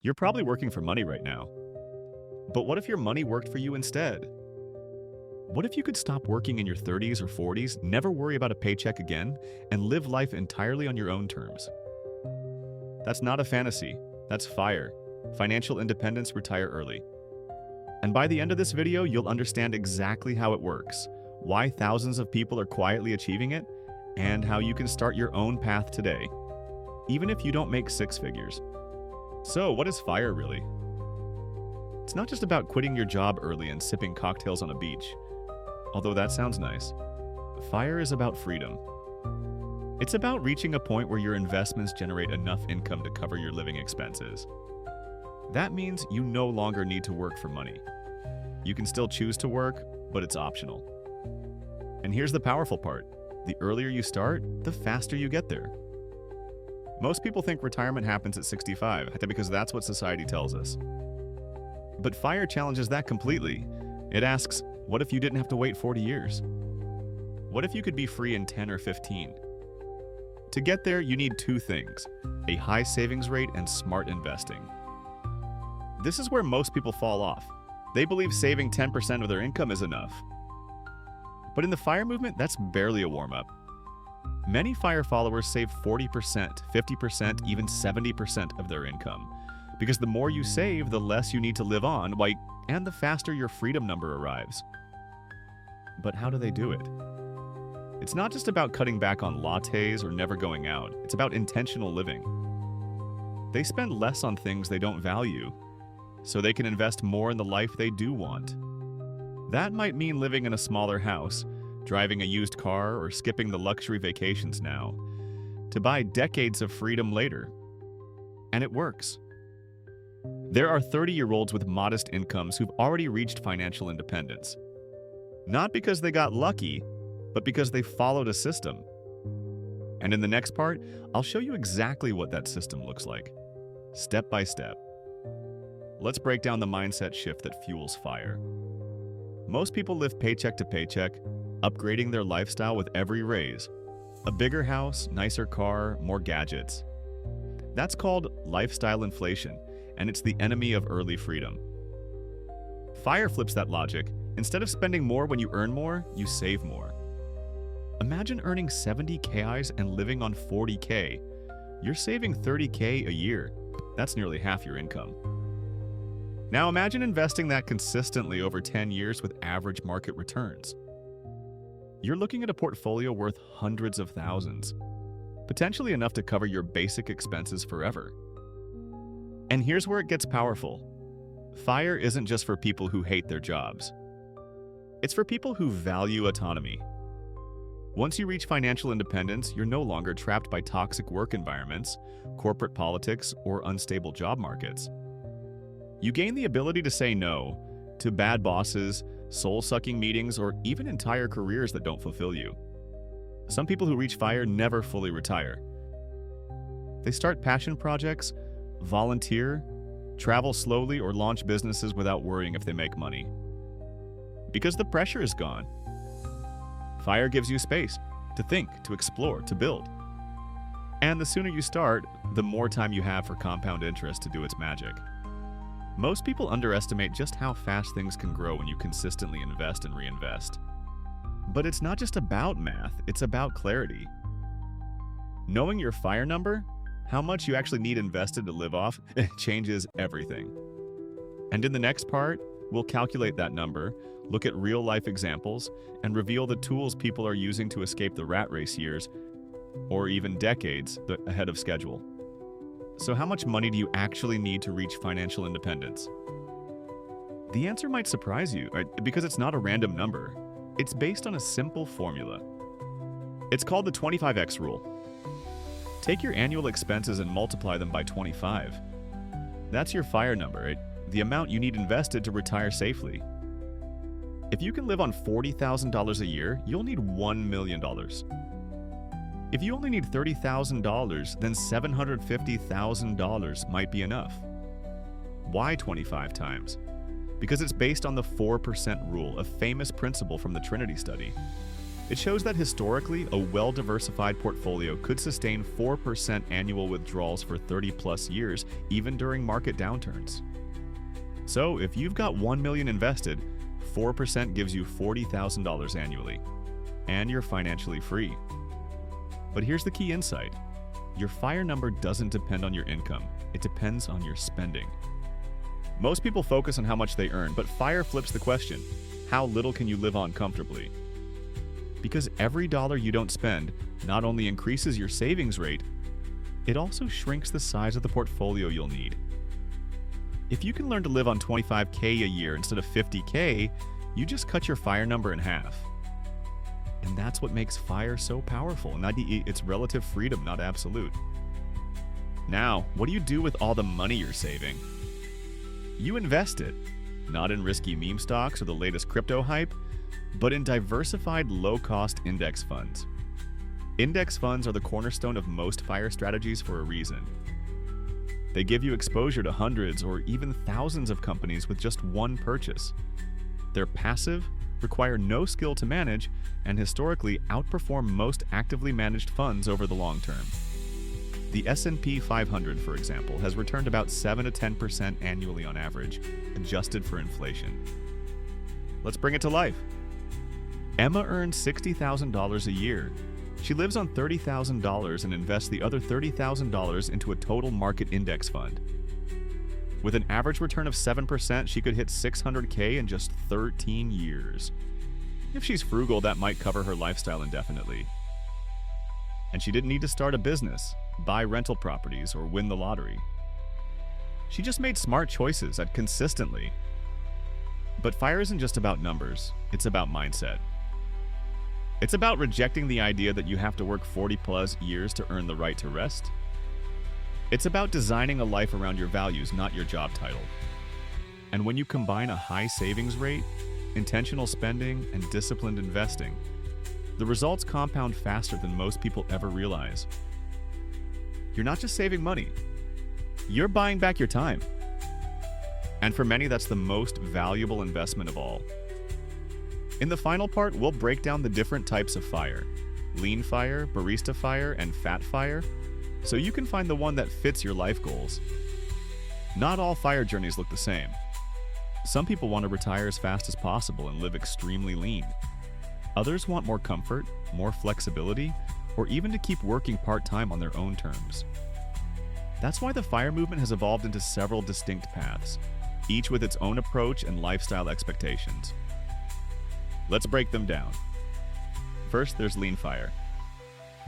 You're probably working for money right now. But what if your money worked for you instead? What if you could stop working in your 30s or 40s, never worry about a paycheck again, and live life entirely on your own terms? That's not a fantasy. That's FIRE. Financial independence, retire early. And by the end of this video, you'll understand exactly how it works, why thousands of people are quietly achieving it, and how you can start your own path today, even if you don't make six figures. So, what is FIRE really? It's not just about quitting your job early and sipping cocktails on a beach, although that sounds nice. FIRE is about freedom. It's about reaching a point where your investments generate enough income to cover your living expenses. That means you no longer need to work for money. You can still choose to work, but it's optional. And here's the powerful part. The earlier you start, the faster you get there. Most people think retirement happens at 65 because that's what society tells us. But FIRE challenges that completely. It asks, what if you didn't have to wait 40 years? What if you could be free in 10 or 15? To get there, you need two things: a high savings rate and smart investing. This is where most people fall off. They believe saving 10% of their income is enough. But in the FIRE movement, that's barely a warm-up. Many FIRE followers save 40%, 50%, even 70% of their income. Because the more you save, the less you need to live on, and the faster your freedom number arrives. But how do they do it? It's not just about cutting back on lattes or never going out. It's about intentional living. They spend less on things they don't value, so they can invest more in the life they do want. That might mean living in a smaller house, driving a used car, or skipping the luxury vacations now, to buy decades of freedom later. And it works. There are 30-year-olds with modest incomes who've already reached financial independence. Not because they got lucky, but because they followed a system. And in the next part, I'll show you exactly what that system looks like, step by step. Let's break down the mindset shift that fuels FIRE. Most people live paycheck to paycheck, upgrading their lifestyle with every raise. A bigger house, nicer car, more gadgets. That's called lifestyle inflation, and it's the enemy of early freedom. FIRE flips that logic. Instead of spending more when you earn more, you save more. Imagine earning 70K and living on 40K. You're saving 30K a year. That's nearly half your income. Now imagine investing that consistently over 10 years with average market returns. You're looking at a portfolio worth hundreds of thousands, potentially enough to cover your basic expenses forever. And here's where it gets powerful. FIRE isn't just for people who hate their jobs. It's for people who value autonomy. Once you reach financial independence, you're no longer trapped by toxic work environments, corporate politics, or unstable job markets. You gain the ability to say no to bad bosses, soul-sucking meetings, or even entire careers that don't fulfill you. Some people who reach FIRE never fully retire. They start passion projects, volunteer, travel slowly, or launch businesses without worrying if they make money. Because the pressure is gone. FIRE gives you space to think, to explore, to build. And the sooner you start, the more time you have for compound interest to do its magic. Most people underestimate just how fast things can grow when you consistently invest and reinvest. But it's not just about math, it's about clarity. Knowing your FIRE number, how much you actually need invested to live off, changes everything. And in the next part, we'll calculate that number, look at real-life examples, and reveal the tools people are using to escape the rat race years, or even decades, ahead of schedule. So how much money do you actually need to reach financial independence? The answer might surprise you, because it's not a random number. It's based on a simple formula. It's called the 25x rule. Take your annual expenses and multiply them by 25. That's your FIRE number, the amount you need invested to retire safely. If you can live on $40,000 a year, you'll need $1 million. If you only need $30,000, then $750,000 might be enough. Why 25 times? Because it's based on the 4% rule, a famous principle from the Trinity study. It shows that historically, a well-diversified portfolio could sustain 4% annual withdrawals for 30-plus years, even during market downturns. So, if you've got $1 million invested, 4% gives you $40,000 annually, and you're financially free. But here's the key insight. Your FIRE number doesn't depend on your income. It depends on your spending. Most people focus on how much they earn, but FIRE flips the question. How little can you live on comfortably? Because every dollar you don't spend not only increases your savings rate, it also shrinks the size of the portfolio you'll need. If you can learn to live on $25K a year instead of $50K, you just cut your FIRE number in half. And that's what makes FIRE so powerful. It's relative freedom, not absolute. Now, what do you do with all the money you're saving? You invest it, not in risky meme stocks or the latest crypto hype, but in diversified low-cost index funds. Index funds are the cornerstone of most FIRE strategies for a reason. They give you exposure to hundreds or even thousands of companies with just one purchase. They're passive, require no skill to manage, and historically outperform most actively managed funds over the long term. The S&P 500, for example, has returned about 7 to 10% annually on average, adjusted for inflation. Let's bring it to life. Emma earns $60,000 a year. She lives on $30,000 and invests the other $30,000 into a total market index fund. With an average return of 7%, she could hit $600K in just 13 years. If she's frugal, that might cover her lifestyle indefinitely. And she didn't need to start a business, buy rental properties, or win the lottery. She just made smart choices consistently. But FIRE isn't just about numbers, it's about mindset. It's about rejecting the idea that you have to work 40-plus years to earn the right to rest. It's about designing a life around your values, not your job title. And when you combine a high savings rate, intentional spending, and disciplined investing, the results compound faster than most people ever realize. You're not just saving money, you're buying back your time. And for many, that's the most valuable investment of all. In the final part, we'll break down the different types of FIRE, LeanFIRE, BaristaFIRE, and FatFIRE, so you can find the one that fits your life goals. Not all FIRE journeys look the same. Some people want to retire as fast as possible and live extremely lean. Others want more comfort, more flexibility, or even to keep working part-time on their own terms. That's why the FIRE movement has evolved into several distinct paths, each with its own approach and lifestyle expectations. Let's break them down. First, there's LeanFIRE.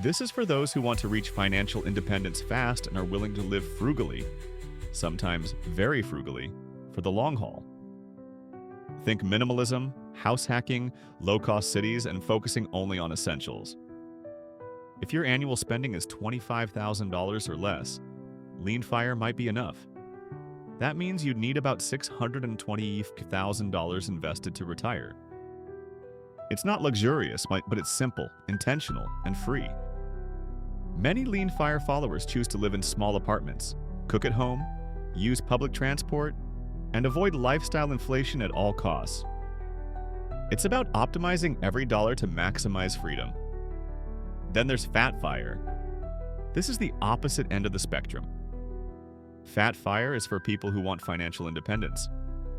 This is for those who want to reach financial independence fast and are willing to live frugally, sometimes very frugally, for the long haul. Think minimalism, house hacking, low-cost cities, and focusing only on essentials. If your annual spending is $25,000 or less, LeanFIRE might be enough. That means you'd need about $620,000 invested to retire. It's not luxurious, but it's simple, intentional, and free. Many LeanFIRE followers choose to live in small apartments, cook at home, use public transport, and avoid lifestyle inflation at all costs. It's about optimizing every dollar to maximize freedom. Then there's FatFIRE. This is the opposite end of the spectrum. FatFIRE is for people who want financial independence,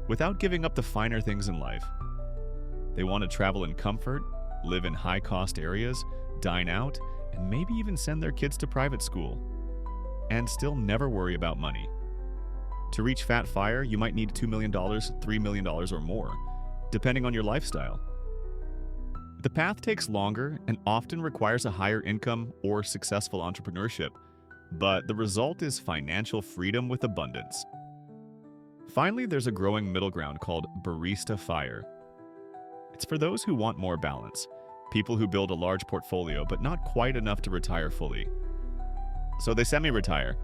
without giving up the finer things in life. They want to travel in comfort, live in high-cost areas, dine out, and maybe even send their kids to private school, and still never worry about money. To reach FatFIRE, you might need $2 million, $3 million, or more, depending on your lifestyle. The path takes longer and often requires a higher income or successful entrepreneurship, but the result is financial freedom with abundance. Finally, there's a growing middle ground called BaristaFIRE. It's for those who want more balance, people who build a large portfolio but not quite enough to retire fully. So they semi-retire.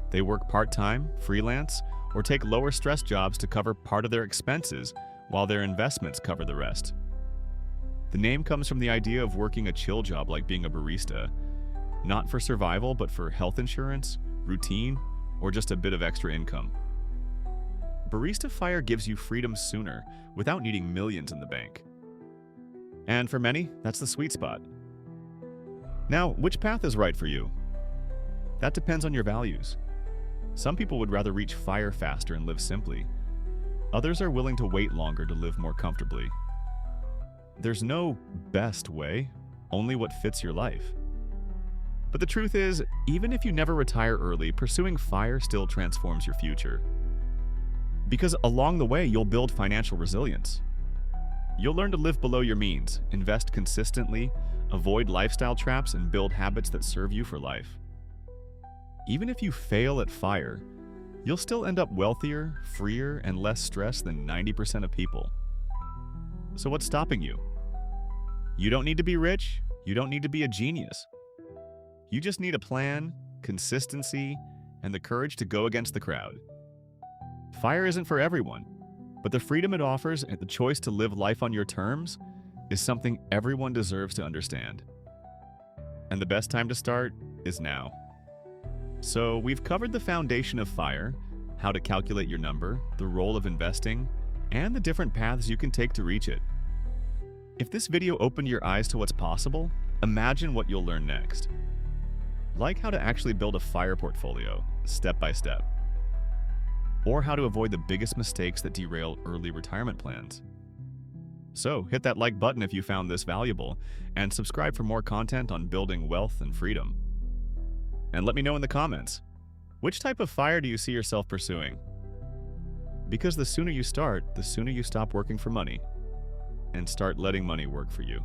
They work part-time, freelance, or take lower-stress jobs to cover part of their expenses while their investments cover the rest. The name comes from the idea of working a chill job like being a barista, not for survival but for health insurance, routine, or just a bit of extra income. BaristaFIRE gives you freedom sooner without needing millions in the bank. And for many, that's the sweet spot. Now, which path is right for you? That depends on your values. Some people would rather reach FIRE faster and live simply. Others are willing to wait longer to live more comfortably. There's no best way, only what fits your life. But the truth is, even if you never retire early, pursuing FIRE still transforms your future. Because along the way, you'll build financial resilience. You'll learn to live below your means, invest consistently, avoid lifestyle traps, and build habits that serve you for life. Even if you fail at FIRE, you'll still end up wealthier, freer, and less stressed than 90% of people. So what's stopping you? You don't need to be rich. You don't need to be a genius. You just need a plan, consistency, and the courage to go against the crowd. FIRE isn't for everyone, but the freedom it offers and the choice to live life on your terms is something everyone deserves to understand. And the best time to start is now. So we've covered the foundation of FIRE, how to calculate your number, the role of investing, and the different paths you can take to reach it. If this video opened your eyes to what's possible, imagine what you'll learn next. Like how to actually build a FIRE portfolio, step by step. Or how to avoid the biggest mistakes that derail early retirement plans. So hit that like button if you found this valuable, and subscribe for more content on building wealth and freedom. And let me know in the comments, which type of FIRE do you see yourself pursuing? Because the sooner you start, the sooner you stop working for money and start letting money work for you.